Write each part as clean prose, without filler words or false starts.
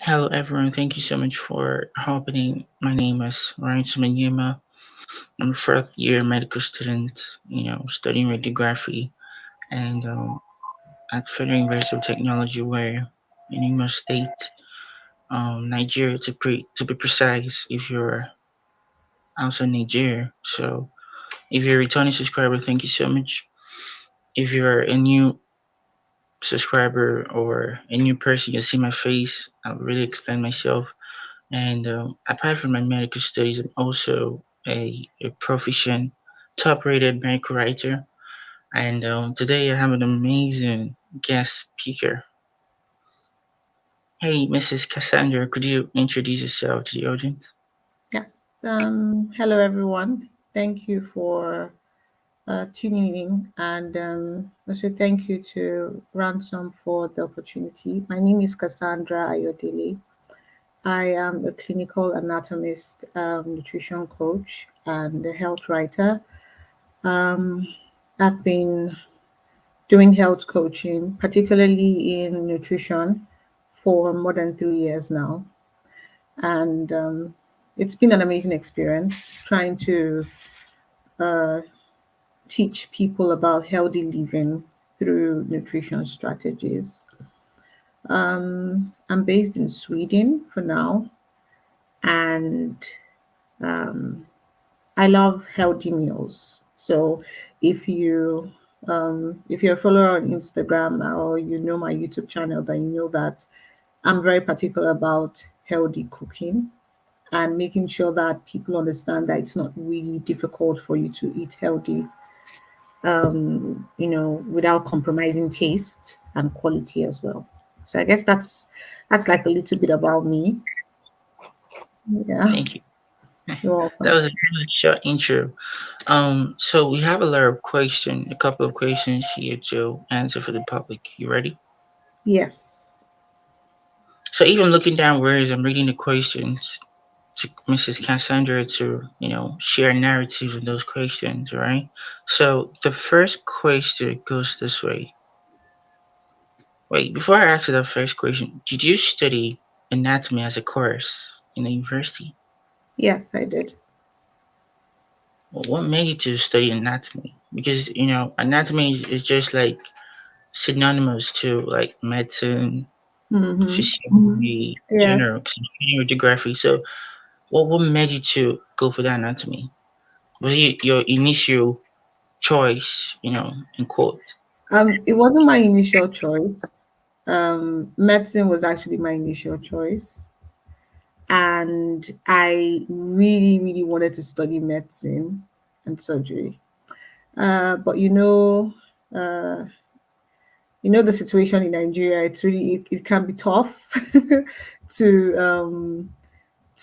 Hello, everyone. Thank you so much for opening. My name is Ryan Simanyuma. I'm a fourth year medical student, studying radiography and at Federal University of Technology, where in Imo State, Nigeria, to be precise, if you're outside Nigeria. So, if you're a returning subscriber, thank you so much. If you're a new subscriber or a new person, you see my face, I'll really explain myself. And apart from my medical studies, I'm also a proficient, top rated medical writer. And today I have an amazing guest speaker. Hey, Mrs. Cassandra, could you introduce yourself to the audience? Yes. Hello, everyone. Thank you for tuning in, and also thank you to Ransom for the opportunity. My name is Cassandra Ayodele. I am a clinical anatomist, nutrition coach, and a health writer. Um, I've been doing health coaching, particularly in nutrition, for more than 3 years now, and it's been an amazing experience trying to uh, teach people about healthy living through nutrition strategies. I'm based in Sweden for now, and um, I love healthy meals. So if you if you're a follower on Instagram or you know my YouTube channel, then you know that I'm very particular about healthy cooking and making sure that people understand that it's not really difficult for you to eat healthy, without compromising taste and quality as well. So I guess that's like a little bit about me. Yeah, Thank you. you're That welcome. was a really short intro. So we have a lot of questions, a couple of questions here to answer for the public. You ready? Yes. So even looking down words, I'm reading the questions to Mrs. Cassandra to, share narratives in those questions, right? So the first question goes this way. Wait, before I ask you the first question, did you study anatomy as a course in the university? Yes, I did. Well, what made you to study anatomy? Because, anatomy is just like synonymous to like medicine, Mm-hmm. physiology, Yes. radiography. So what made you to go for that anatomy? Was it your initial choice, in quote? It wasn't my initial choice. Medicine was actually my initial choice, and I really, really wanted to study medicine and surgery. But uh, the situation in Nigeria. It can be tough to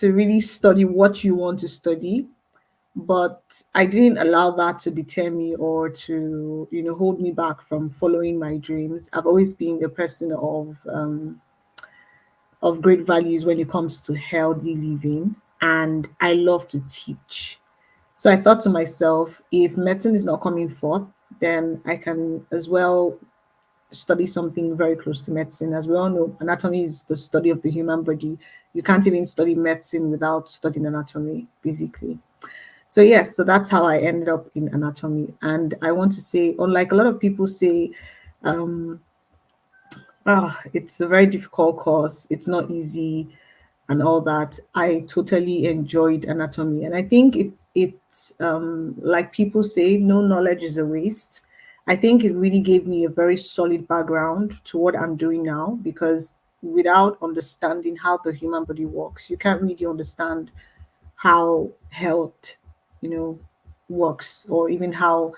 really study what you want to study. But I didn't allow that to deter me or to hold me back from following my dreams. I've always been a person of great values when it comes to healthy living, and I love to teach. So I thought to myself, if medicine is not coming forth, then I can as well study something very close to medicine. As we all know, anatomy is the study of the human body. You can't even study medicine without studying anatomy, basically. So yes, so that's how I ended up in anatomy. And I want to say, unlike a lot of people say, um, it's a very difficult course, it's not easy and all that. I totally enjoyed anatomy, and I think like people say, no knowledge is a waste. I think it really gave me a very solid background to what I'm doing now, because without understanding how the human body works, you can't really understand how health, you know, works, or even how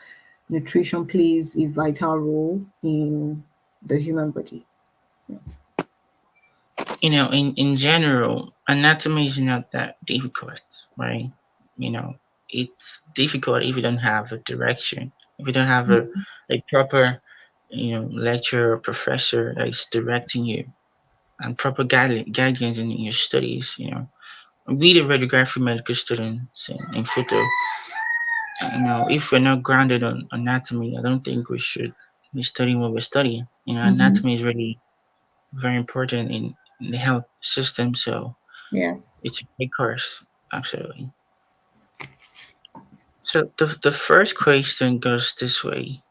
nutrition plays a vital role in the human body. In general, anatomy is not that difficult, right? You know, it's difficult if you don't have a direction, if you don't have a proper, lecturer or professor that is directing you and proper guidance in your studies, We, the radiography medical students in photo, if we're not grounded on anatomy, I don't think we should be studying what we're studying. Mm-hmm. Anatomy is really very important in the health system. So Yes. it's a great course, absolutely. So the first question goes this way: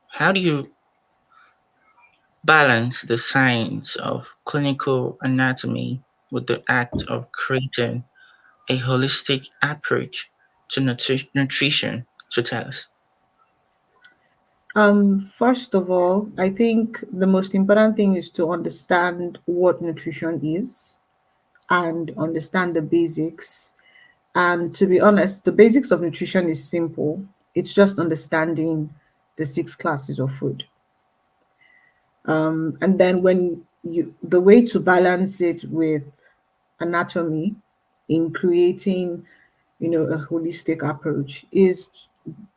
how do you balance the science of clinical anatomy with the act of creating a holistic approach to nutrition? So tell us. First of all, I think the most important thing is to understand what nutrition is and understand the basics. And to be honest, the basics of nutrition is simple. It's just understanding the six classes of food. And then when you the way to balance it with anatomy in creating, a holistic approach is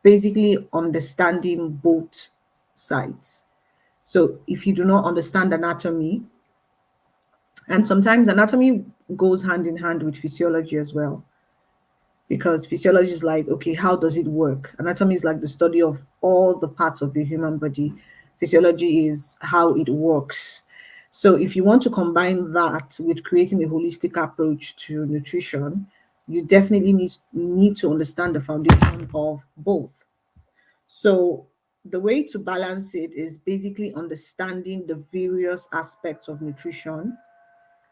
basically understanding both sides. So if you do not understand anatomy, and sometimes anatomy goes hand in hand with physiology as well, because physiology is like, okay, how does it work? Anatomy is like the study of all the parts of the human body. Physiology is how it works. So if you want to combine that with creating a holistic approach to nutrition, you definitely need to understand the foundation of both. So the way to balance it is basically understanding the various aspects of nutrition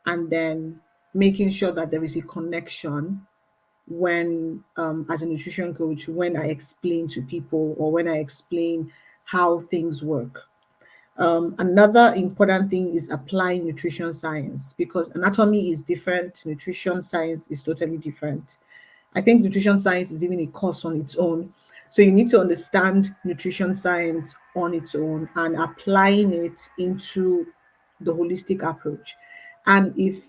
and then making sure that there is a connection when, as a nutrition coach, when I explain to people or when I explain how things work. Another important thing is applying nutrition science, because anatomy is different, nutrition science is totally different. I think nutrition science is even a course on its own. So you need to understand nutrition science on its own and applying it into the holistic approach. And if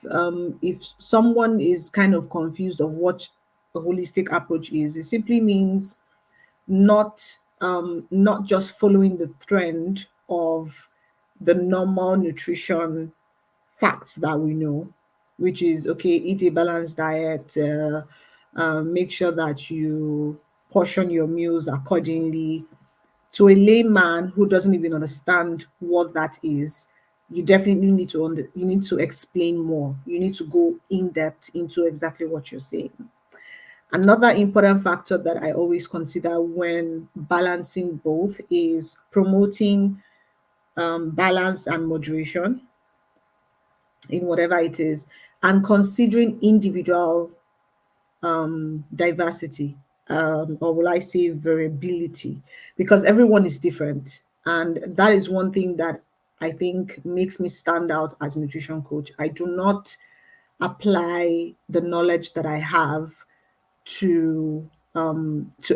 someone is kind of confused of what a holistic approach is, it simply means not just following the trend of the normal nutrition facts that we know, which is okay, eat a balanced diet, make sure that you portion your meals accordingly. To a layman who doesn't even understand what that is, you definitely you need to explain more. You need to go in depth into exactly what you're saying. Another important factor that I always consider when balancing both is promoting balance and moderation in whatever it is, and considering individual diversity, or will I say variability, because everyone is different. And that is one thing that I think makes me stand out as a nutrition coach. I do not apply the knowledge that I have to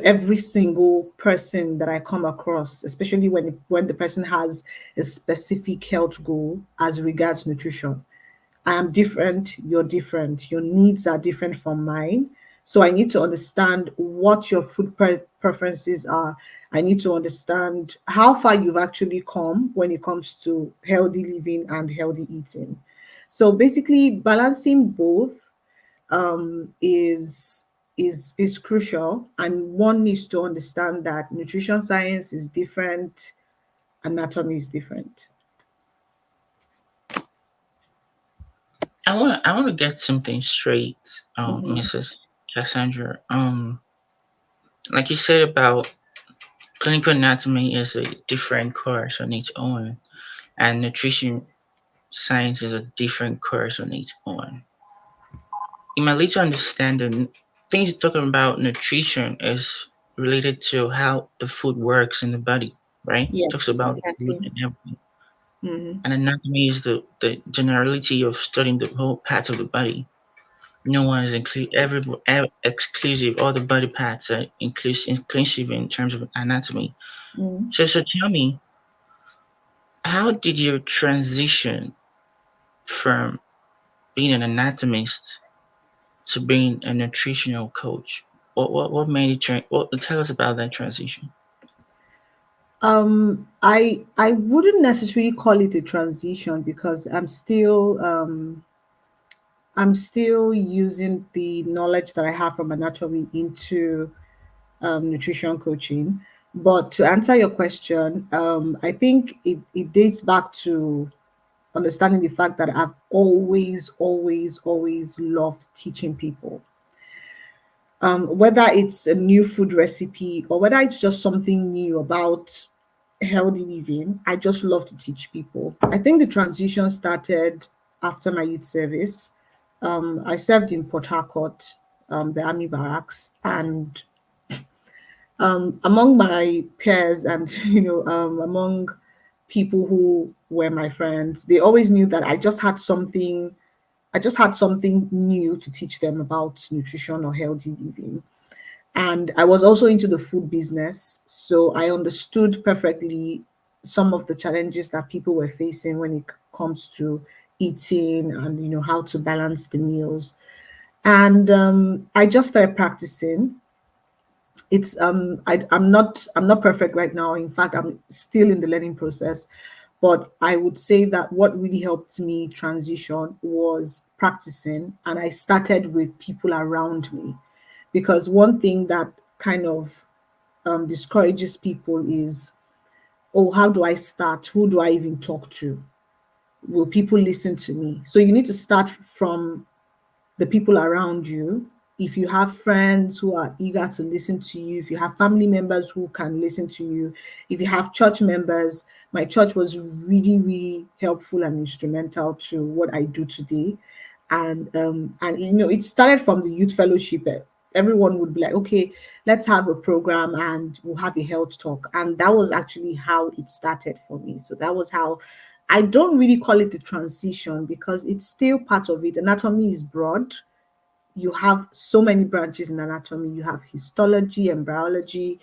every single person that I come across, especially when the person has a specific health goal as regards nutrition. I am different, you're different, your needs are different from mine. So I need to understand what your food preferences are. I need to understand how far you've actually come when it comes to healthy living and healthy eating. So basically, balancing both is crucial, and one needs to understand that nutrition science is different, anatomy is different. I want to get something straight, Mhm. Mrs. Cassandra. Like you said about clinical anatomy is a different course on its own, and nutrition science is a different course on its own. In my later understanding, things you're talking about nutrition is related to how the food works in the body, right? Talks Yes, about the food exactly. and everything. Mhm. And anatomy is the generality of studying the whole parts of the body. No one is exclusive. All the body parts are inclusive in terms of anatomy. Mhm. So tell me, how did you transition from being an anatomist to being a nutritional coach? What made you what tell us about that transition? I wouldn't necessarily call it a transition, because I'm still using the knowledge that I have from anatomy into nutrition coaching. But to answer your question, I think it dates back to understanding the fact that I've always, always, always loved teaching people. Whether it's a new food recipe or whether it's just something new about healthy living, I just love to teach people. I think the transition started after my youth service. I served in Port Harcourt, the army barracks, and among my peers and among people who were my friends, they always knew that I just had something new to teach them about nutrition or healthy living. And I was also into the food business, so I understood perfectly some of the challenges that people were facing when it comes to eating and how to balance the meals. And I just started practicing. I'm not perfect right now. In fact, I'm still in the learning process. But I would say that what really helped me transition was practicing, and I started with people around me, because one thing that kind of discourages people is, oh, how do I start? Who do I even talk to? Will people listen to me? So you need to start from the people around you. If you have friends who are eager to listen to you, if you have family members who can listen to you, if you have church members, my church was really, really helpful and instrumental to what I do today. And it started from the youth fellowship. Everyone would be like, okay, let's have a program and we'll have a health talk. And that was actually how it started for me. So that was how I don't really call it a transition because it's still part of it. Anatomy is broad. You have so many branches in anatomy. You have histology, embryology,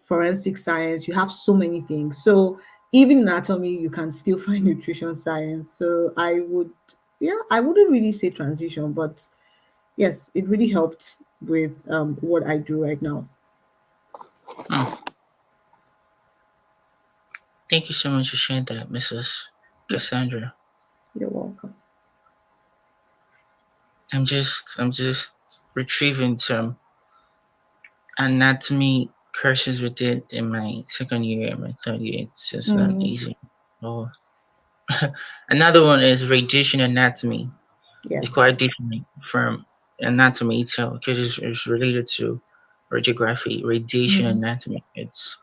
forensic science. You have so many things. So even in anatomy, you can still find nutrition science. So I wouldn't really say transition, but yes, it really helped with what I do right now. Oh, thank you so much for sharing that, Mrs. Yeah, Cassandra. you're welcome. I'm just retrieving some anatomy courses we did in my second year and my third year. It's just not Mm, easy. Oh, another one is radiation anatomy. It's yes. quite different from anatomy itself because it's related to radiography, radiation Mhm, anatomy. It's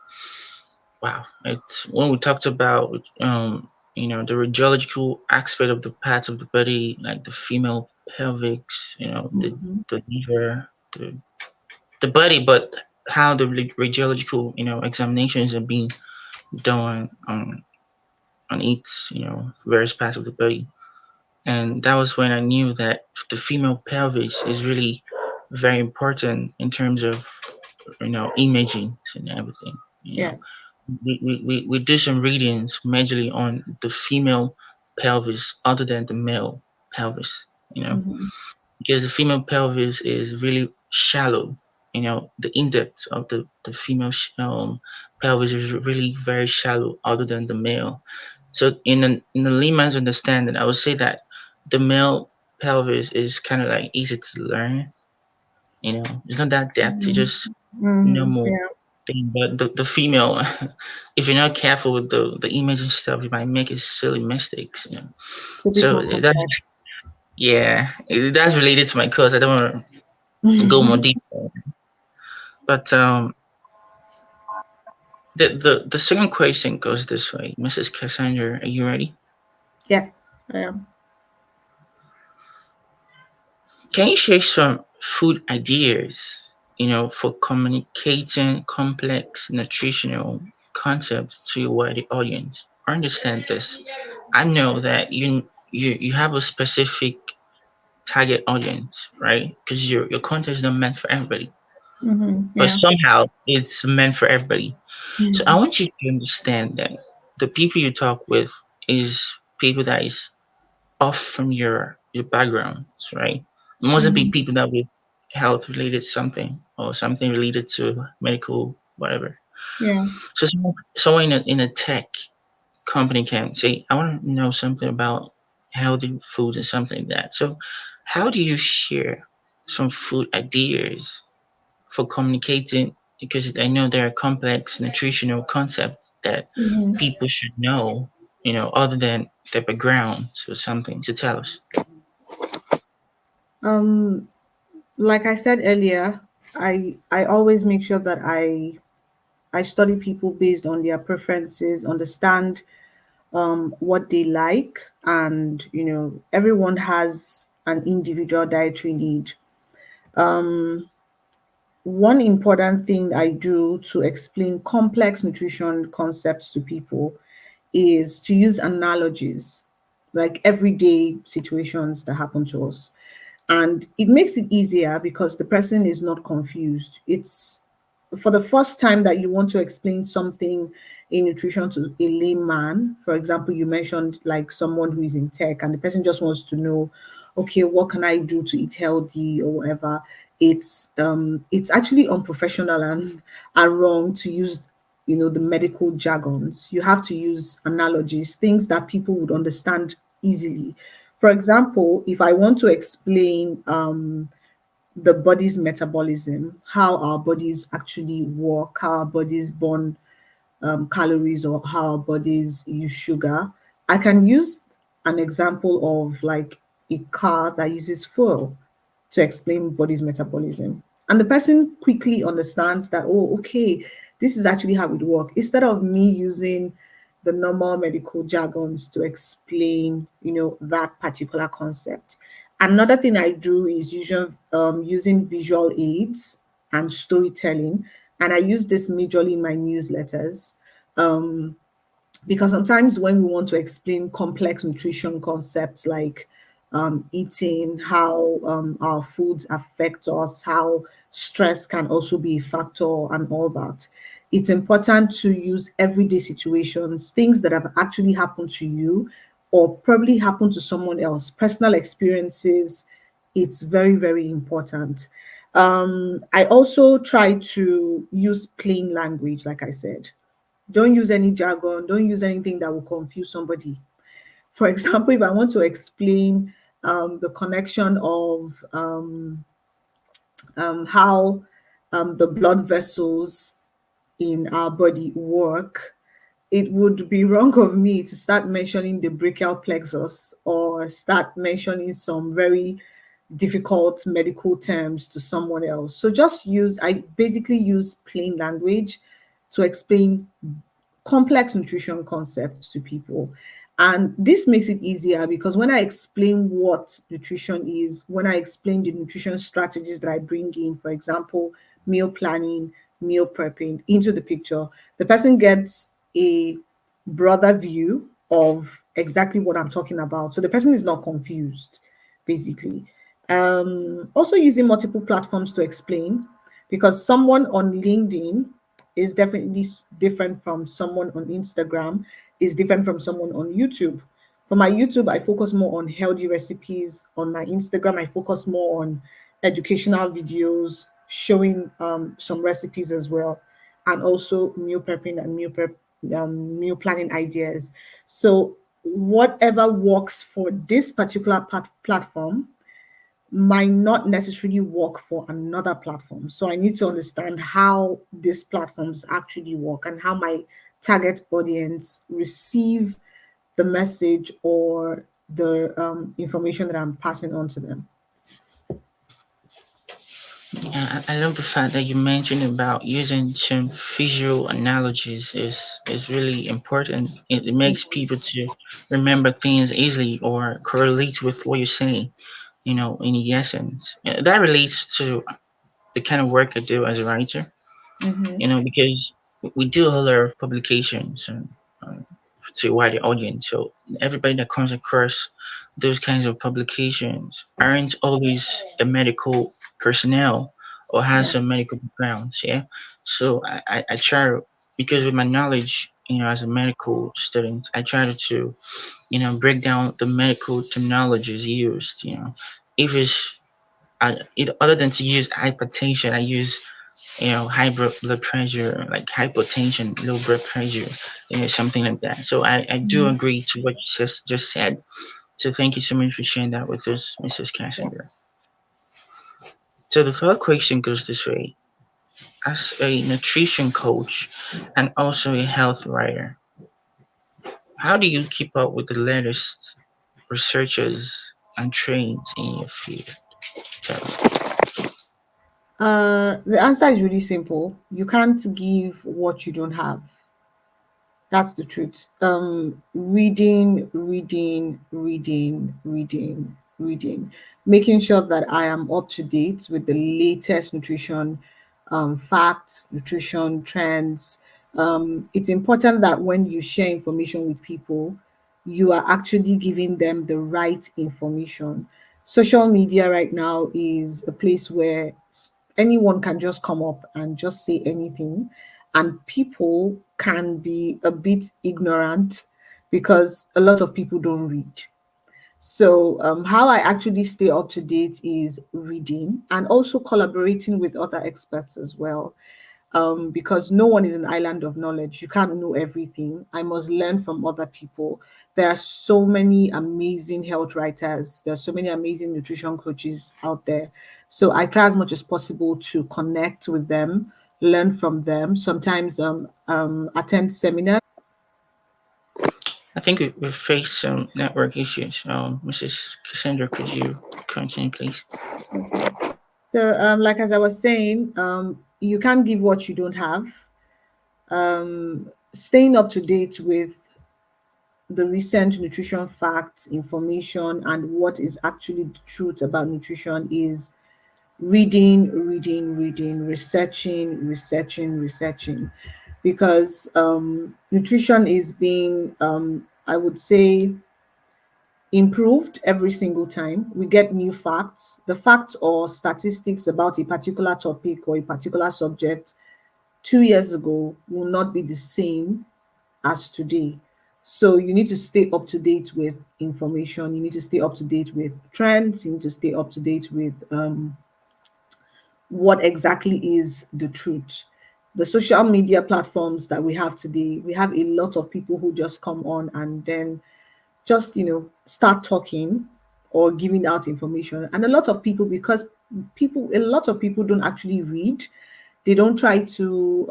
wow. It's when we talked about the radiological aspect of the parts of the body, like the female pelvics, mhm, the liver, the body, but how the radiological examinations are being done on each various parts of the body. And that was when I knew that the female pelvis is really very important in terms of imaging and everything. yes. We do some readings majorly on the female pelvis other than the male pelvis. Mhm, Because the female pelvis is really shallow. The in-depth of the female pelvis is really very shallow other than the male. So in the layman's understanding, I would say that the male pelvis is kind of like easy to learn. It's not that depth. You mhm, just know mhm, more yeah, thing. But the female, if you're not careful with the imaging stuff, you might make a silly mistakes. it's a bit So more that's complex. yeah, that's related to my course. I don't want to go more deep. But the second question goes this way, Mrs. Cassandra, are you ready? Yes, I am. Can you share some food ideas, for communicating complex nutritional concepts to your wider audience? I understand this. I know that you have a specific target audience, right? Because your content is not meant for everybody, but Yeah. somehow it's meant for everybody. So I Mhm, want you to understand that the people you talk with is people that is off from your backgrounds, right? It mustn't be mhm, people that with health related something or something related to medical whatever. yeah. So someone in a tech company can say, I want to know something about healthy foods and something like that. So how do you share some food ideas for communicating? Because I know there are complex nutritional concepts that Mhm, people should know, other than the background, so something to tell us. Um, like I said earlier, I always make sure that I study people based on their preferences, understand what they like, and everyone has an individual dietary need. One important thing I do to explain complex nutrition concepts to people is to use analogies, like everyday situations that happen to us. And it makes it easier because the person is not confused. It's for the first time that you want to explain something in nutrition to a layman. For example, you mentioned like someone who is in tech and the person just wants to know, okay, what can I do to eat healthy or whatever. It's actually unprofessional and wrong to use the medical jargons. You have to use analogies, things that people would understand easily. For example, if I want to explain the body's metabolism, how our bodies actually work, how our bodies burn calories, or how our bodies use sugar, I can use an example of like a car that uses fuel to explain body's metabolism. And the person quickly understands that, oh, okay, this is actually how it works. Instead of me using the normal medical jargons to explain, that particular concept. Another thing I do is using visual aids and storytelling. And I use this majorly in my newsletters. Um, because sometimes when we want to explain complex nutrition concepts like eating, how our foods affect us, how stress can also be a factor, and all that, it's important to use everyday situations, things that have actually happened to you or probably happened to someone else, personal experiences. It's very, very important. I also try to use plain language, like I said. Don't use any jargon. Don't use anything that will confuse somebody. For example, if I want to explain the connection of how the blood vessels in our body work, it would be wrong of me to start mentioning the brachial plexus or start mentioning some very difficult medical terms to someone else. So I basically use plain language to explain complex nutrition concepts to people. And this makes it easier because when I explain what nutrition is, when I explain the nutrition strategies that I bring in, for example, meal planning, meal prepping into the picture, the person gets a broader view of exactly what I'm talking about. So the person is not confused, basically. Also using multiple platforms to explain, because someone on LinkedIn is definitely different from someone on Instagram, is different from someone on YouTube. For my YouTube, I focus more on healthy recipes. On my Instagram, I focus more on educational videos showing some recipes as well, and also meal prepping and meal planning ideas. So whatever works for this particular platform might not necessarily work for another platform. So I need to understand how these platforms actually work and how my target audience receive the message or the information that I'm passing on to them. Yeah, I love the fact that you mentioned about using some visual analogies is really important. It makes people to remember things easily or correlate with what you're saying, in the essence. That relates to the kind of work I do as a writer, Mm-hmm. because we do a lot of publications and to a wider audience. So everybody that comes across those kinds of publications aren't always a medical personnel or has Yeah. some medical backgrounds. Yeah. So I try to, because with my knowledge, as a medical student, I try to, break down the medical terminologies used, if other than to use hypertension, I use high blood pressure, like hypotension, low blood pressure, something like that. So I do Mhm. agree to what you just said. So thank you so much for sharing that with us, Mrs. Yeah. Cassandra. So the third question goes this way. As a nutrition coach and also a health writer, how do you keep up with the latest researchers and trends in your field? Tell us. The answer is really simple. You can't give what you don't have. That's the truth. Reading, making sure that I am up to date with the latest nutrition facts, nutrition trends. It's important that when you share information with people, you are actually giving them the right information. Social media right now is a place where anyone can just come up and just say anything, and people can be a bit ignorant because a lot of people don't read. So, how I actually stay up to date is reading and also collaborating with other experts as well. Because no one is an island of knowledge. You can't know everything. I must learn from other people. There are so many amazing health writers. There are so many amazing nutrition coaches out there. So I try as much as possible to connect with them, learn from them. Sometimes attend seminars. I think we've faced some network issues. Mrs. Cassandra, could you continue, please? Okay. So, like as I was saying, you can't give what you don't have. Staying up to date with the recent nutrition facts, information, and what is actually the truth about nutrition is reading, researching, because nutrition is being, I would say, improved every single time. We get new facts. The facts or statistics about a particular topic or a particular subject 2 years ago will not be the same as today. So you need to stay up to date with information. You need to stay up to date with trends. You need to stay up to date with what exactly is the truth. The social media platforms that we have today, we have a lot of people who just come on and then just start talking or giving out information, and a lot of people, because a lot of people don't actually read, they don't try to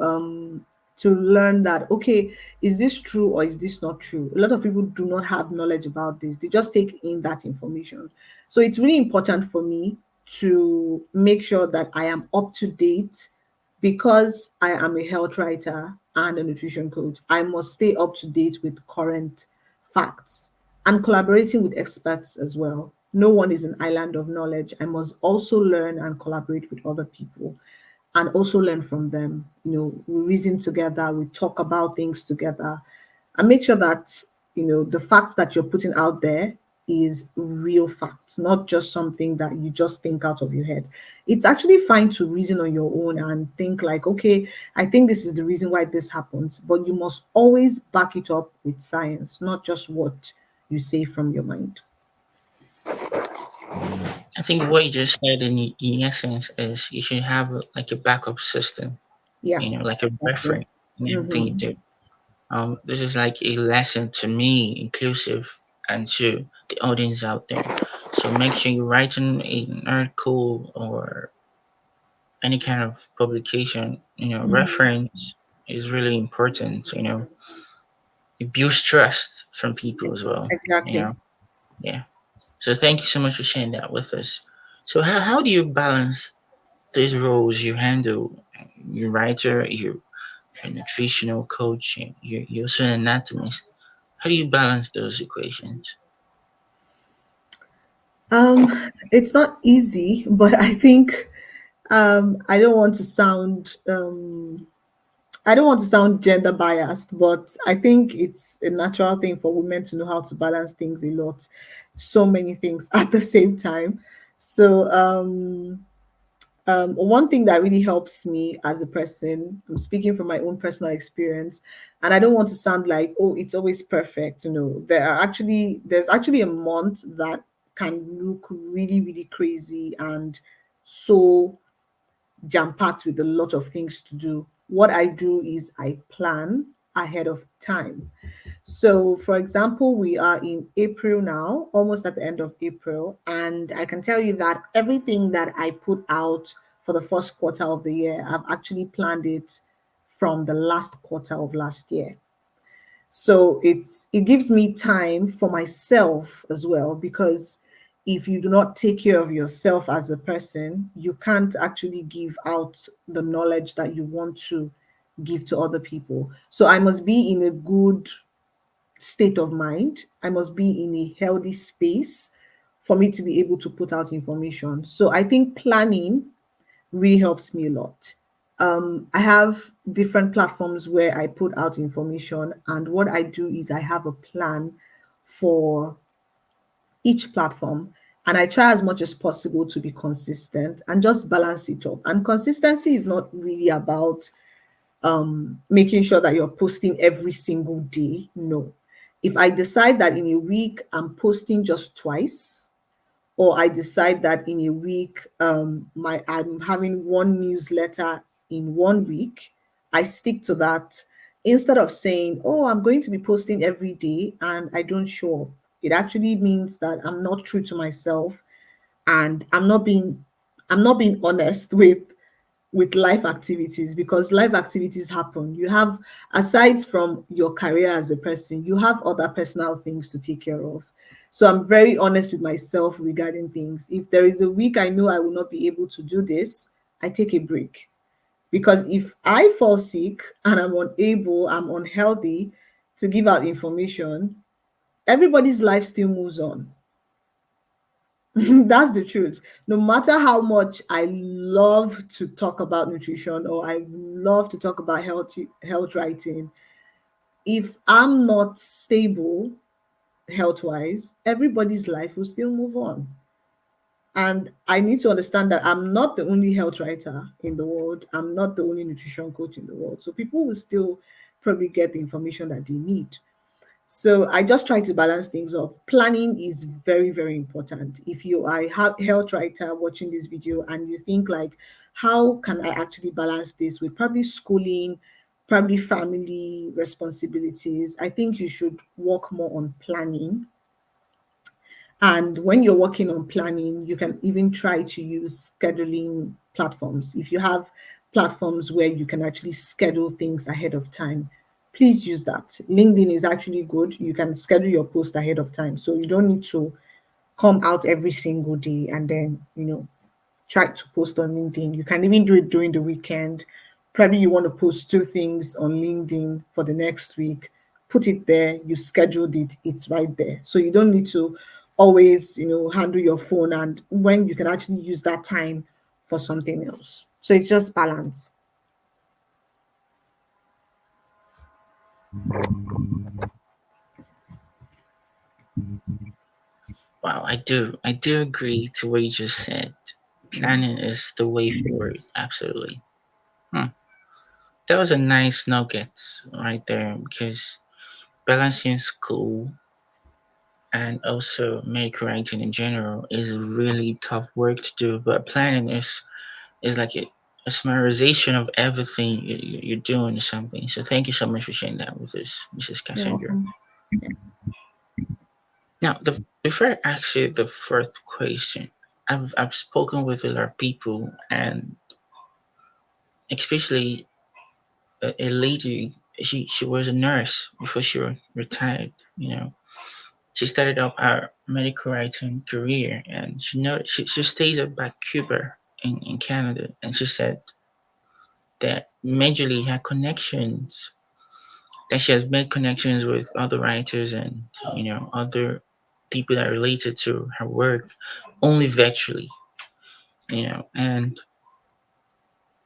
learn that, okay, is this true or is this not true. A lot of people do not have knowledge about this. They just take in that information. So it's really important for me to make sure that I am up to date, because I am a health writer and a nutrition coach. I must stay up to date with current facts and collaborating with experts as well. No one is an island of knowledge. I must also learn and collaborate with other people and also learn from them. We reason together, we talk about things together, and make sure that, the facts that you're putting out there is real facts, not just something that you just think out of your head. It's actually fine to reason on your own and think like, okay, I think this is the reason why this happens, but you must always back it up with science, not just what you say from your mind. I think what you just said in essence is you should have like a backup system, Yeah, like a exactly. reference in everything you Hmm. do. This is like a lesson to me, inclusive, and to the audience out there. So make sure you're writing an article or any kind of publication. Hmm. Reference is really important. It builds trust from people as well. You Exactly. know, yeah. So thank you so much for sharing that with us. So how do you balance these roles you handle? You're writer, you're a nutritional coach, you're also an anatomist. How do you balance those equations? It's not easy, but I think I don't want to sound gender biased, but I think it's a natural thing for women to know how to balance things a lot, so many things at the same time. So one thing that really helps me as a person, I'm speaking from my own personal experience, and I don't want to sound like, oh, it's always perfect. There's actually a month that can look really, really crazy and so jam packed with a lot of things to do. What I do is I plan ahead of time. So, for example, we are in April now, almost at the end of April, and I can tell you that everything that I put out for the first quarter of the year, I've actually planned it from the last quarter of last year. So it gives me time for myself as well, because if you do not take care of yourself as a person, you can't actually give out the knowledge that you want to give to other people. So I must be in a good state of mind. I must be in a healthy space for me to be able to put out information. So I think planning really helps me a lot. I have different platforms where I put out information, and what I do is I have a plan for each platform, and I try as much as possible to be consistent and just balance it up. And consistency is not really about making sure that you're posting every single day. No. If I decide that in a week I'm posting just twice, or I decide that in a week I'm having one newsletter in 1 week, I stick to that instead of saying, "Oh, I'm going to be posting every day," and I don't show up. It actually means that I'm not true to myself, and I'm not being honest with life activities, because life activities happen. You have, aside from your career as a person, you have other personal things to take care of. So I'm very honest with myself regarding things. If there is a week I know I will not be able to do this, I take a break. Because if I fall sick and I'm unhealthy to give out information, everybody's life still moves on. That's the truth. No matter how much I love to talk about nutrition, or I love to talk about health writing, if I'm not stable health wise, everybody's life will still move on. And I need to understand that I'm not the only health writer in the world. I'm not the only nutrition coach in the world. So people will still probably get the information that they need. So I just try to balance things up. Planning is very, very important. If you are a health writer watching this video and you think like, how can I actually balance this with probably schooling, probably family responsibilities? I think you should work more on planning. And when you're working on planning, you can even try to use scheduling platforms. If you have platforms where you can actually schedule things ahead of time, please use that. LinkedIn is actually good. You can schedule your post ahead of time. So you don't need to come out every single day and then, try to post on LinkedIn. You can even do it during the weekend. Probably you want to post two things on LinkedIn for the next week. Put it there, you scheduled it, it's right there. So you don't need to always, handle your phone, and when you can actually use that time for something else. So it's just balance. Wow, I do agree to what you just said. Planning is the way forward. Absolutely. Hmm. That was a nice nugget right there, because balancing school and also medical writing in general is really tough work to do. But planning is like a summarization of everything you're doing or something. So thank you so much for sharing that with us, Mrs. You're Cassandra. welcome. Now, before I ask you the first question, I've spoken with a lot of people, and especially a lady. She was a nurse before she retired. She started up her medical writing career, and she stays up by Cuba in Canada, and she said that majorly her connections, that she has made connections with other writers and other people that are related to her work only virtually, and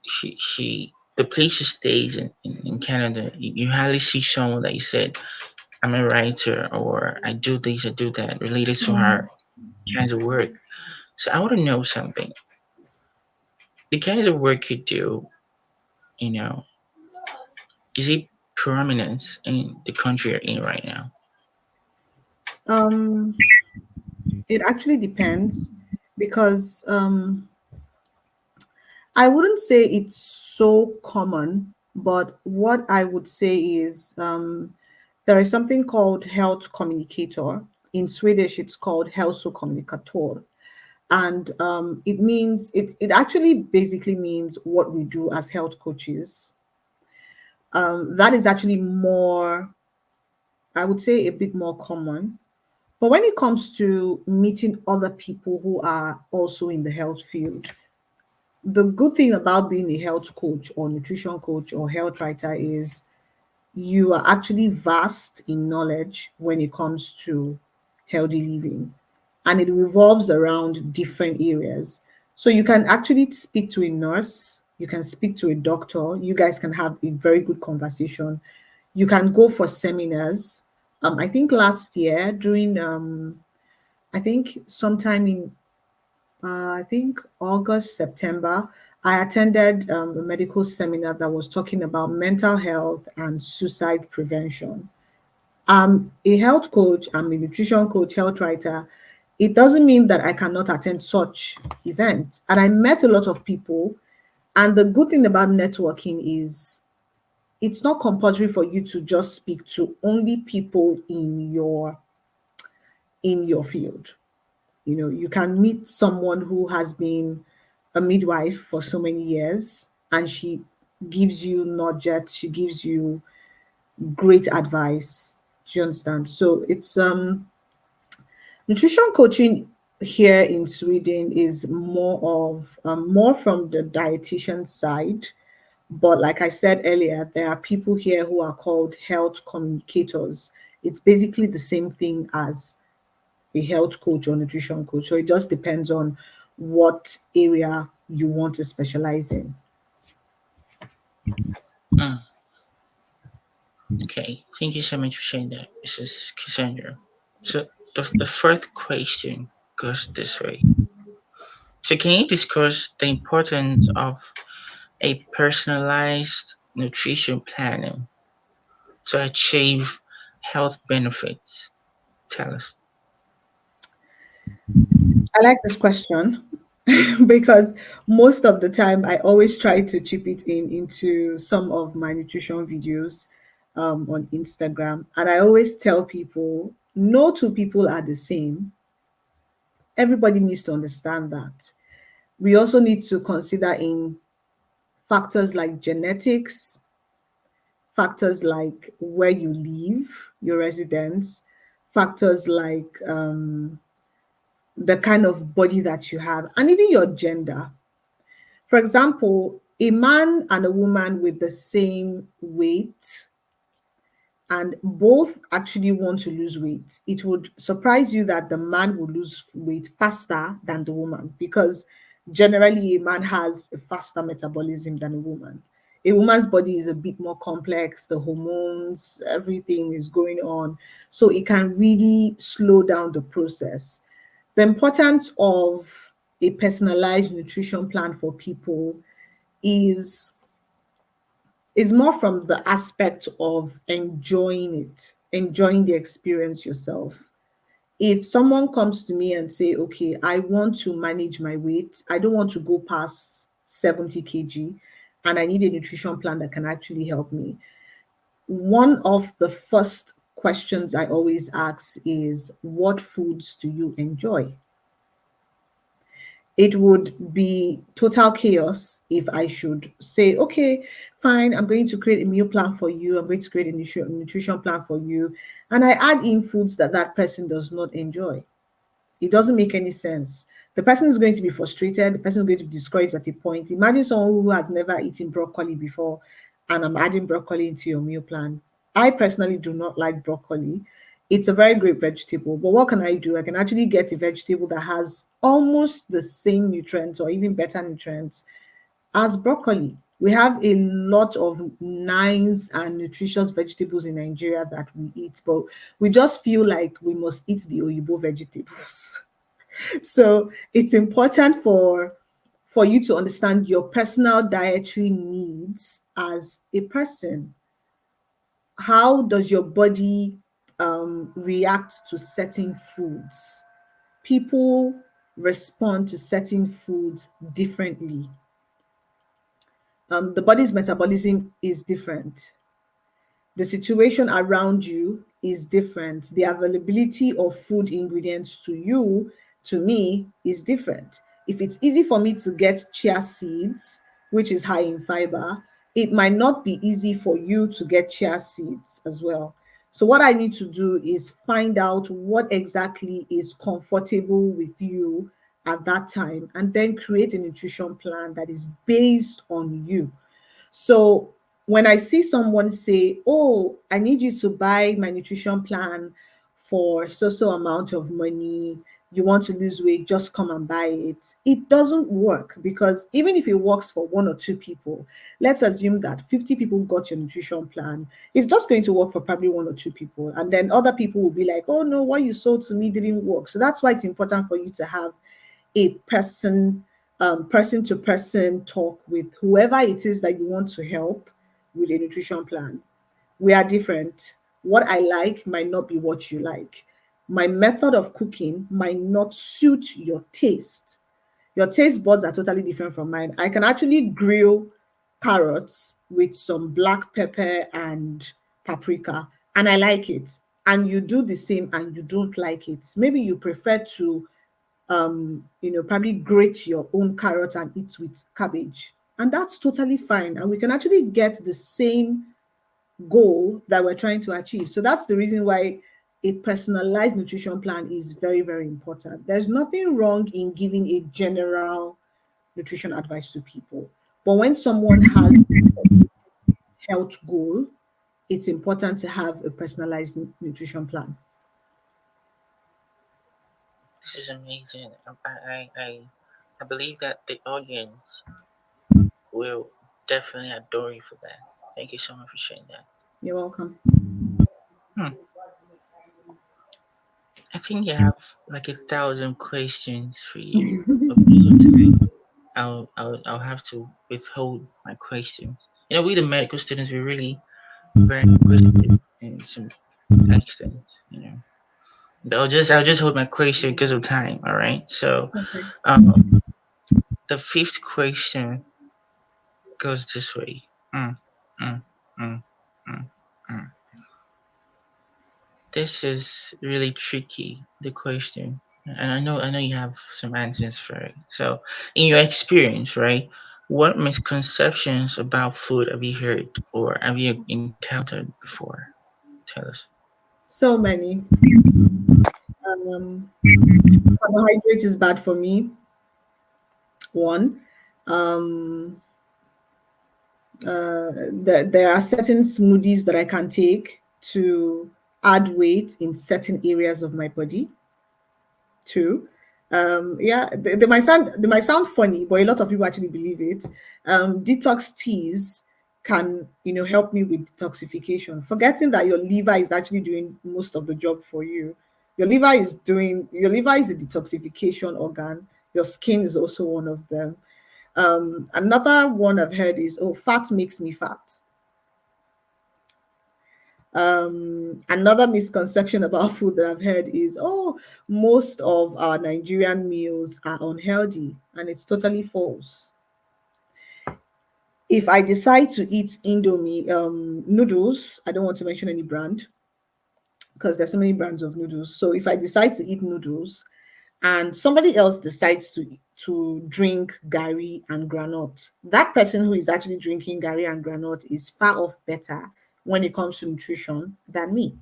she the place she stays in Canada, you hardly see someone that you said, I'm a writer, or I do this, I do that related to her Mhm. kinds of work. So I want to know something. The kinds of work you do, you know, is it prominence in the country you're in right now? Um, it actually depends, because I wouldn't say it's so common, but what I would say is there is something called health communicator. In Swedish, it's called hälsokommunikator. And it actually basically means what we do as health coaches. That is actually more. I would say, a bit more common. But when it comes to meeting other people who are also in the health field, the good thing about being a health coach or nutrition coach or health writer is you are actually vast in knowledge when it comes to healthy living, and it revolves around different areas. So you can actually speak to a nurse, you can speak to a doctor, you guys can have a very good conversation. You can go for seminars. I think last year during I think sometime in I think August, September, I attended a medical seminar that was talking about mental health and suicide prevention. I'm a health coach, I'm a nutrition coach, health writer. It doesn't mean that I cannot attend such events. And I met a lot of people. And the good thing about networking is it's not compulsory for you to just speak to only people in your field. You know, you can meet someone who has been a midwife for so many years and she gives you nudges, she gives you great advice. Do you understand? So it's nutrition coaching here in Sweden is more of more from the dietitian side. But like I said earlier, there are people here who are called health communicators. It's basically the same thing as a health coach or nutrition coach. So it just depends on what area you want to specialize in. Mm, okay, thank you so much for sharing that, Mrs. Cassandra. So the fourth question goes this way. So can you discuss the importance of a personalized nutrition planning to achieve health benefits? Tell us. I like this question because most of the time I always try to chip it in into some of my nutrition videos on Instagram. And I always tell people no two people are the same. Everybody needs to understand that. We also need to consider in factors like genetics, factors like where you live, your residence, factors like the kind of body that you have, and even your gender. For example, a man and a woman with the same weight and both actually want to lose weight, it would surprise you that the man will lose weight faster than the woman because generally a man has a faster metabolism than a woman. A woman's body is a bit more complex, the hormones, everything is going on. So it can really slow down the process. The importance of a personalized nutrition plan for people is is more from the aspect of enjoying it, enjoying the experience yourself. If someone comes to me and say, okay, I want to manage my weight, I don't want to go past 70 kg, and I need a nutrition plan that can actually help me. One of the first questions I always ask is, what foods do you enjoy? It would be total chaos if I should say, okay, fine, I'm going to create a meal plan for you. I'm going to create a nutrition plan for you. And I add in foods that that person does not enjoy. It doesn't make any sense. The person is going to be frustrated. The person is going to be discouraged at a point. Imagine someone who has never eaten broccoli before, and I'm adding broccoli into your meal plan. I personally do not like broccoli. It's a very great vegetable, but what can I do? I can actually get a vegetable that has almost the same nutrients or even better nutrients as broccoli. We have a lot of nice and nutritious vegetables in Nigeria that we eat, but we just feel like we must eat the Oyibo vegetables. So it's important for you to understand your personal dietary needs as a person. How does your body react to certain foods? People respond to certain foods differently. The body's metabolism is different. The situation around you is different. The availability of food ingredients to you, to me, is different. If it's easy for me to get chia seeds, which is high in fiber, it might not be easy for you to get chia seeds as well. So what I need to do is find out what exactly is comfortable with you at that time, and then create a nutrition plan that is based on you. So when I see someone say, "Oh, I need you to buy my nutrition plan for so amount of money, you want to lose weight, just come and buy it." It doesn't work, because even if it works for one or two people, let's assume that 50 people got your nutrition plan, it's just going to work for probably one or two people. And then other people will be like, "Oh no, what you sold to me didn't work." So that's why it's important for you to have a person to person talk with whoever it is that you want to help with a nutrition plan. We are different. What I like might not be what you like. My method of cooking might not suit your taste. Your taste buds are totally different from mine. I can actually grill carrots with some black pepper and paprika, and I like it. And you do the same and you don't like it. Maybe you prefer to probably grate your own carrot and eat with cabbage. And that's totally fine. And we can actually get the same goal that we're trying to achieve. So that's the reason why a personalized nutrition plan is very, very important. There's nothing wrong in giving a general nutrition advice to people. But when someone has a health goal, it's important to have a personalized nutrition plan. This is amazing. I believe that the audience will definitely adore you for that. Thank you so much for sharing that. You're welcome. Hmm. I think you have like 1,000 questions for you, but because of time, I'll have to withhold my questions. You know, we the medical students, we're really very inquisitive in some extent. You know, but I'll just hold my question because of time. All right. So, Okay. um, the fifth question goes this way. Mm, mm, mm, mm, mm. This is really tricky, the question. And I know you have some answers for it. So, in your experience, right, what misconceptions about food have you heard or have you encountered before? Tell us. So many. Um, Carbohydrates is bad for me. One, um, there are certain smoothies that I can take to add weight in certain areas of my body. Two, yeah, they might sound funny, but a lot of people actually believe it. Detox teas can help me with detoxification, forgetting that your liver is actually doing most of the job for you. Your liver is the detoxification organ. Your skin is also one of them. Another one I've heard is, "Oh, fat makes me fat." Another misconception about food that I've heard is, "Oh, most of our Nigerian meals are unhealthy," and it's totally false. If I decide to eat Indomie noodles, I don't want to mention any brand because there's so many brands of noodles. So if I decide to eat noodles and somebody else decides to drink gari and granite, that person who is actually drinking gari and granite is far off better when it comes to nutrition than me.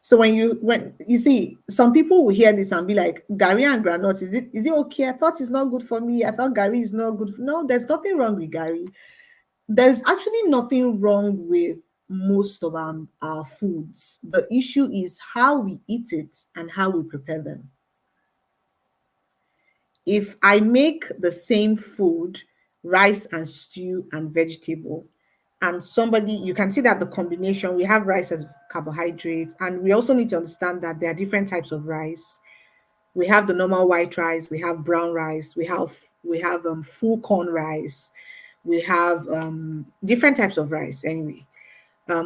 So when you see, some people will hear this and be like, "Gary and granite, is it okay? I thought it's not good for me. I thought Gary is not good." No, there's nothing wrong with Gary. There's actually nothing wrong with most of our foods. The issue is how we eat it and how we prepare them. If I make the same food, rice and stew and vegetable, and somebody, you can see that the combination, we have rice as carbohydrates, and we also need to understand that there are different types of rice. We have the normal white rice, we have brown rice, we have full corn rice, we have different types of rice anyway.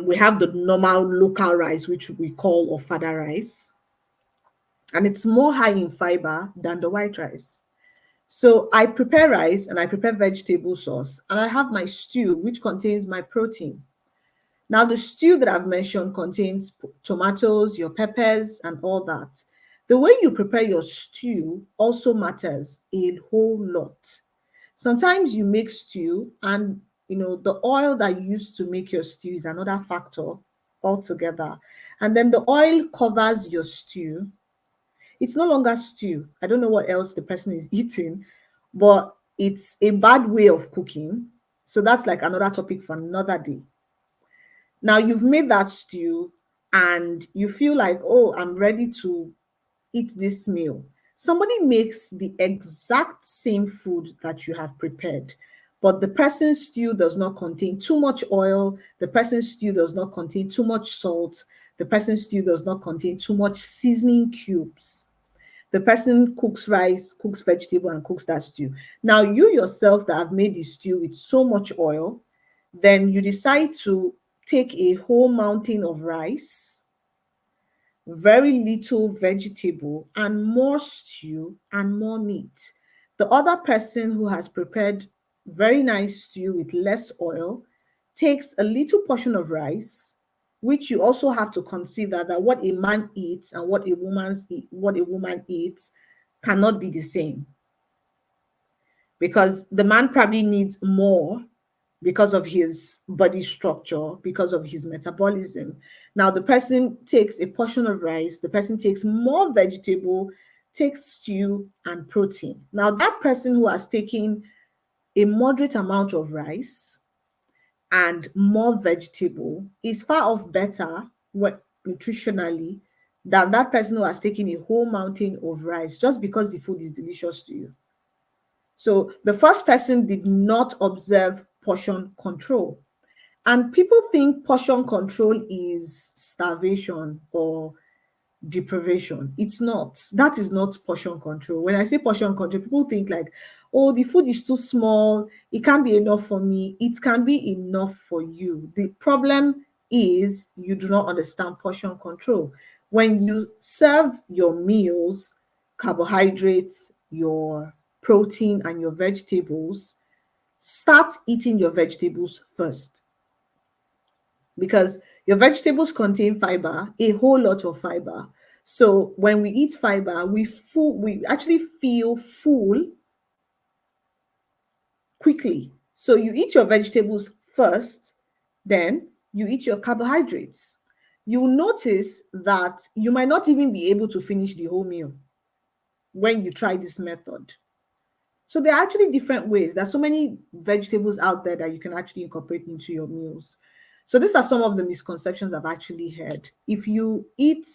We have the normal local rice, which we call ofada rice, and it's more high in fiber than the white rice. So I prepare rice and I prepare vegetable sauce, and I have my stew, which contains my protein. Now, the stew that I've mentioned contains tomatoes, your peppers, and all that. The way you prepare your stew also matters a whole lot. Sometimes you make stew and The oil that you use to make your stew is another factor altogether. And then the oil covers your stew. It's no longer stew. I don't know what else the person is eating, but it's a bad way of cooking. So that's like another topic for another day. Now you've made that stew and you feel like, oh, I'm ready to eat this meal. Somebody makes the exact same food that you have prepared, but the person's stew does not contain too much oil, the person's stew does not contain too much salt, the person's stew does not contain too much seasoning cubes. The person cooks rice, cooks vegetable, and cooks that stew. Now, you yourself that have made the stew with so much oil, then you decide to take a whole mountain of rice, very little vegetable, and more stew and more meat. The other person who has prepared very nice stew with less oil takes a little portion of rice, which you also have to consider that what a man eats and what a woman eats cannot be the same, because the man probably needs more because of his body structure, because of his metabolism. Now, the person takes a portion of rice, the person takes more vegetable, takes stew and protein. Now, that person who has taken a moderate amount of rice and more vegetable is far off better nutritionally than that person who has taken a whole mountain of rice just because the food is delicious to you. So the first person did not observe portion control. And people think portion control is starvation or deprivation. It's not. That is not portion control. When I say portion control, people think like, oh, the food is too small. It can't be enough for me. It can be enough for you. The problem is you do not understand portion control. When you serve your meals, carbohydrates, your protein, and your vegetables, start eating your vegetables first, because your vegetables contain fiber, a whole lot of fiber. So when we eat fiber, we actually feel full quickly. So you eat your vegetables first, then you eat your carbohydrates. You'll notice that you might not even be able to finish the whole meal when you try this method. So there are actually different ways. There's so many vegetables out there that you can actually incorporate into your meals. So these are some of the misconceptions I've actually heard. If you eat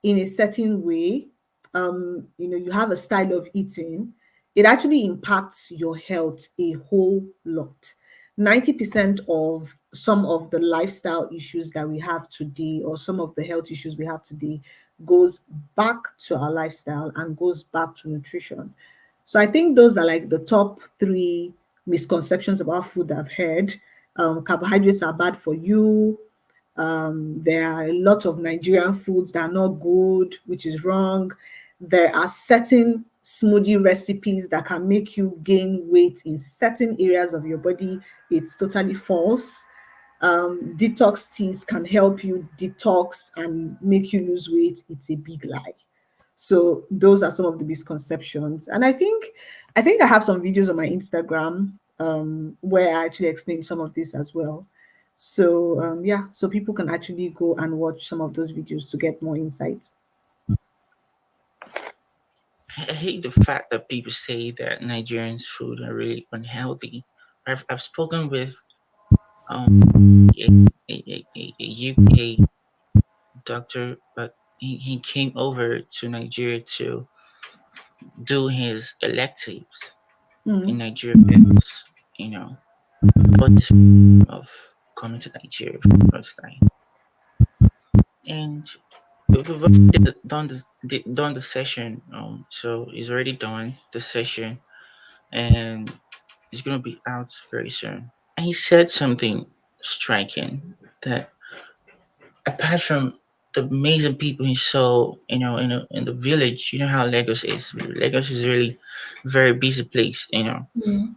in a certain way, you have a style of eating, it actually impacts your health a whole lot. 90% of some of the lifestyle issues that we have today, or some of the health issues we have today, goes back to our lifestyle and goes back to nutrition. So I think those are like the top three misconceptions about food I've heard. Carbohydrates are bad for you. There are a lot of Nigerian foods that are not good, which is wrong. There are certain smoothie recipes that can make you gain weight in certain areas of your body. It's totally false. Detox teas can help you detox and make you lose weight. It's a big lie. So those are some of the misconceptions. And I think I have some videos on my Instagram where I actually explain some of this as well. So yeah, so people can actually go and watch some of those videos to get more insights. I hate the fact that people say that Nigerians' food are really unhealthy. I've spoken with a UK doctor, but he came over to Nigeria to do his electives in Mm, Nigeria because, you know, about this of coming to Nigeria for the first time. And we've already done the session. So it's already done the session, and it's gonna be out very soon. And he said something striking that apart from the amazing people he saw, in the village, you know how Lagos is. Lagos is really very busy place. mm,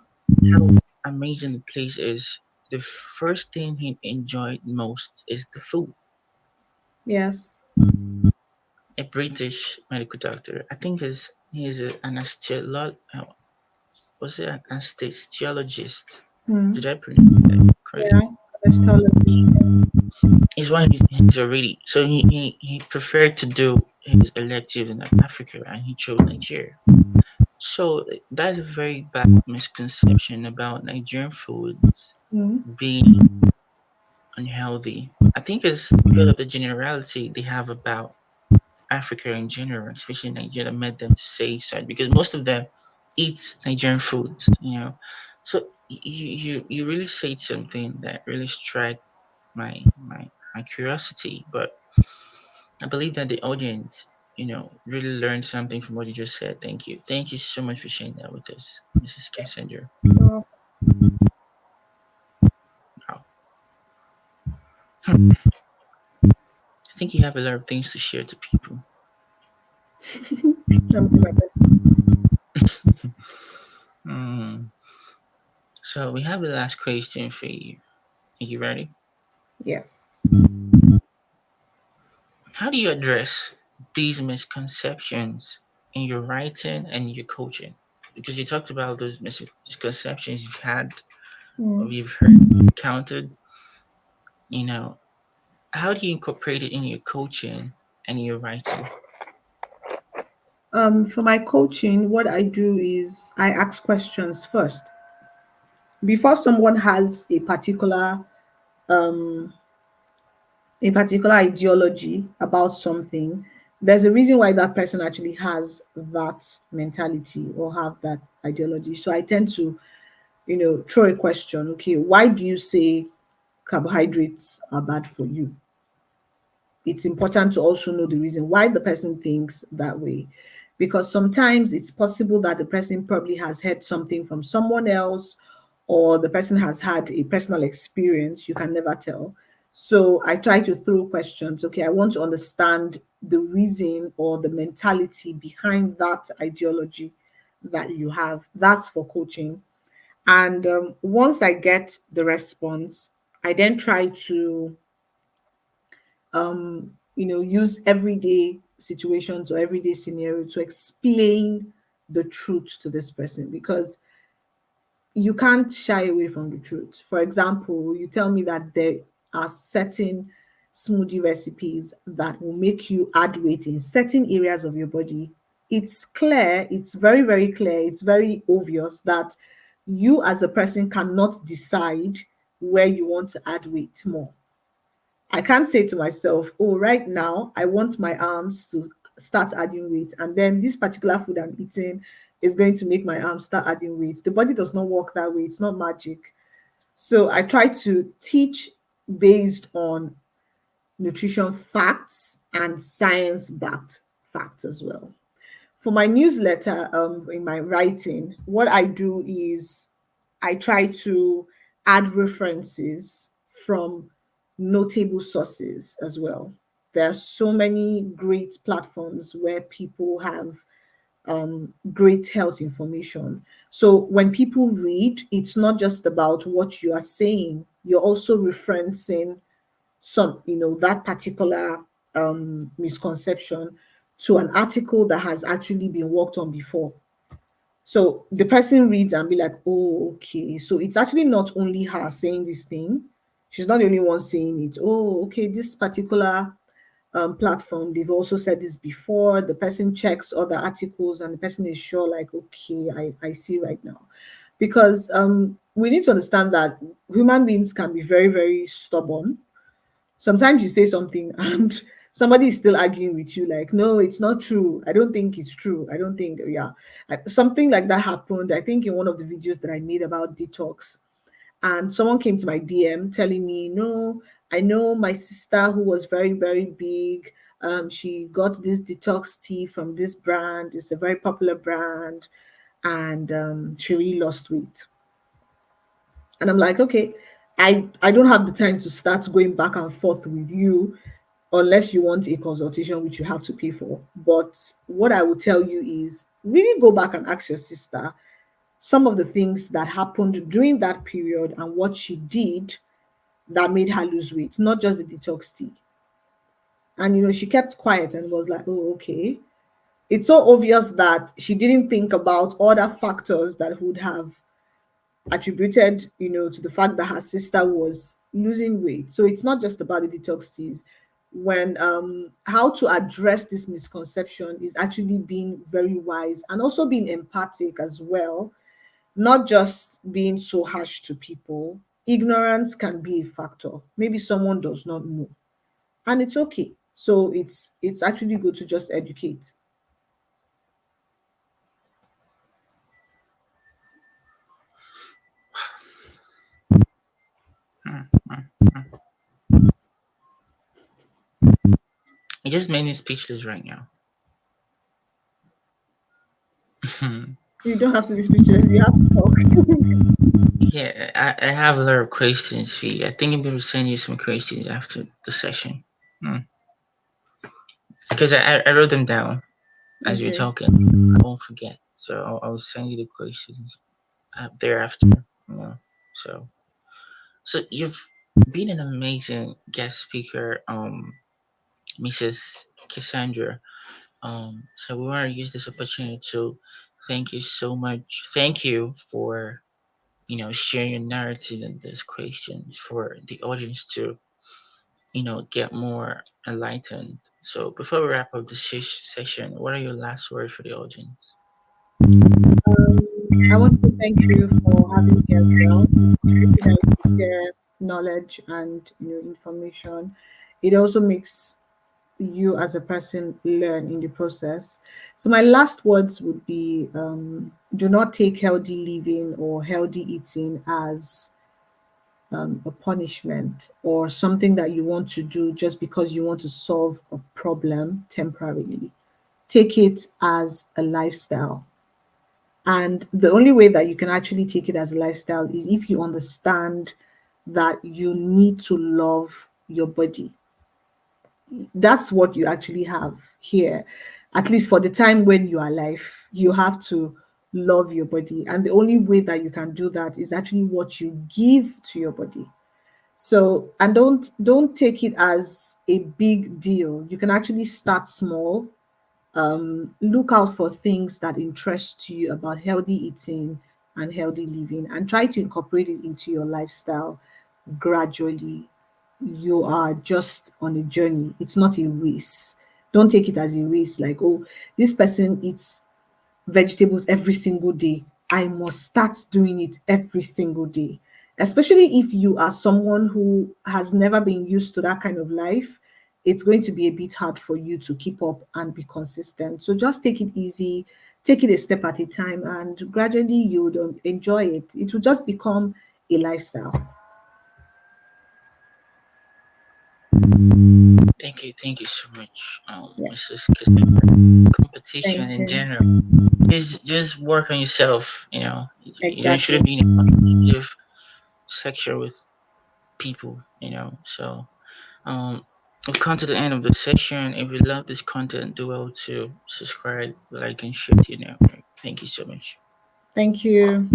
How amazing the place is. The first thing he enjoyed most is the food. yes. A British medical doctor. I think he's an anesthesiologist. Was it an anesthesiologist? Mm. Did I pronounce that correctly? Yeah, cholesterol. Is why he's already so he preferred to do his elective in Africa and he chose Nigeria. So that's a very bad misconception about Nigerian foods Mm. being unhealthy. I think it's because of the generality they have about Africa in general, especially Nigeria, that made them to say so. Because most of them eat Nigerian foods, you know. So you really said something that really struck my curiosity. But I believe that the audience, really learned something from what you just said. Thank you so much for sharing that with us, Mrs. Cassandra. So, Wow. Hmm. I think you have a lot of things to share to people. I'm doing my best. Hmm. So we have the last question for you. Are you ready? Yes. How do you address these misconceptions in your writing and your coaching? Because you talked about those misconceptions you've had or Mm. you've heard encountered. You know, how do you incorporate it in your coaching and your writing? For my coaching, what I do is I ask questions first. Before someone has a particular ideology about something, there's a reason why that person actually has that mentality or have that ideology. So I tend to, throw a question. Okay, why do you say carbohydrates are bad for you? It's important to also know the reason why the person thinks that way, because sometimes it's possible that the person probably has heard something from someone else, or the person has had a personal experience. You can never tell. So I try to throw questions. Okay, I want to understand the reason or the mentality behind that ideology that you have. That's for coaching. And once I get the response, I then try to use everyday situations or everyday scenario to explain the truth to this person, because you can't shy away from the truth. For example, you tell me that there are certain smoothie recipes that will make you add weight in certain areas of your body. It's clear, it's very, very clear, it's very obvious that you as a person cannot decide where you want to add weight more. I can't say to myself, oh, right now I want my arms to start adding weight, and then this particular food I'm eating is going to make my arms start adding weight. The body does not work that way. It's not magic. So I try to teach based on nutrition facts and science backed facts as well. For my newsletter, in my writing, what I do is I try to add references from notable sources as well. There are so many great platforms where people have great health information. So when people read, it's not just about what you are saying, you're also referencing that particular misconception to an article that has actually been worked on before. So the person reads and be like, oh, okay. So it's actually not only her saying this thing. She's not the only one saying it. Oh, okay. This particular platform, they've also said this before. The person checks other articles and the person is sure, like, okay, I see right now. Because we need to understand that human beings can be very, very stubborn. Sometimes you say something and somebody is still arguing with you, like, no, it's not true. I don't think it's true. I don't think, yeah. Something like that happened, I think, in one of the videos that I made about detox. And someone came to my DM telling me, no, I know my sister who was very, very big. She got this detox tea from this brand. It's a very popular brand. And she really lost weight. And I'm like, okay, I don't have the time to start going back and forth with you unless you want a consultation, which you have to pay for. But what I will tell you is really go back and ask your sister some of the things that happened during that period and what she did that made her lose weight, not just the detox tea. And she kept quiet and was like, oh, okay. It's so obvious that she didn't think about other factors that would have attributed, to the fact that her sister was losing weight. So it's not just about the detox teas. When how to address this misconception is actually being very wise and also being empathic as well, not just being so harsh to people. Ignorance can be a factor. Maybe someone does not know, and it's okay. So it's actually good to just educate. Hmm, hmm, hmm. It just made me speechless right now. You don't have to be speechless. You have to talk. Yeah, I have a lot of questions for you. I think I'm going to send you some questions after the session. Hmm. Because I wrote them down as you're Okay. talking. I won't forget. So I'll send you the questions thereafter. You know. So you've been an amazing guest speaker, Mrs. Cassandra. So we want to use this opportunity to thank you so much. Thank you for sharing your narrative and these questions for the audience to get more enlightened. So before we wrap up the session, what are your last words for the audience? I want to say thank you for having me as well. It's really nice to share knowledge and information. It also makes you as a person learn in the process. So my last words would be: do not take healthy living or healthy eating as a punishment or something that you want to do just because you want to solve a problem temporarily. Take it as a lifestyle. And the only way that you can actually take it as a lifestyle is if you understand that you need to love your body. That's what you actually have here. At least for the time when you are alive, you have to love your body. And the only way that you can do that is actually what you give to your body. So, and don't take it as a big deal. You can actually start small. Look out for things that interest you about healthy eating and healthy living, and try to incorporate it into your lifestyle gradually. You are just on a journey. It's not a race. Don't take it as a race, like, oh, this person eats vegetables every single day. I must start doing it every single day. Especially if you are someone who has never been used to that kind of life, it's going to be a bit hard for you to keep up and be consistent. So just take it easy, take it a step at a time, and gradually you will enjoy it. It will just become a lifestyle. Thank you so much, Yeah. Mrs. Cassandra. Competition Thank in you. general. Just work on yourself. You don't Exactly. shouldn't be in a competitive section with people. So we've come to the end of the session. If you love this content, do well to subscribe, like, and share. Thank you so much. Thank you.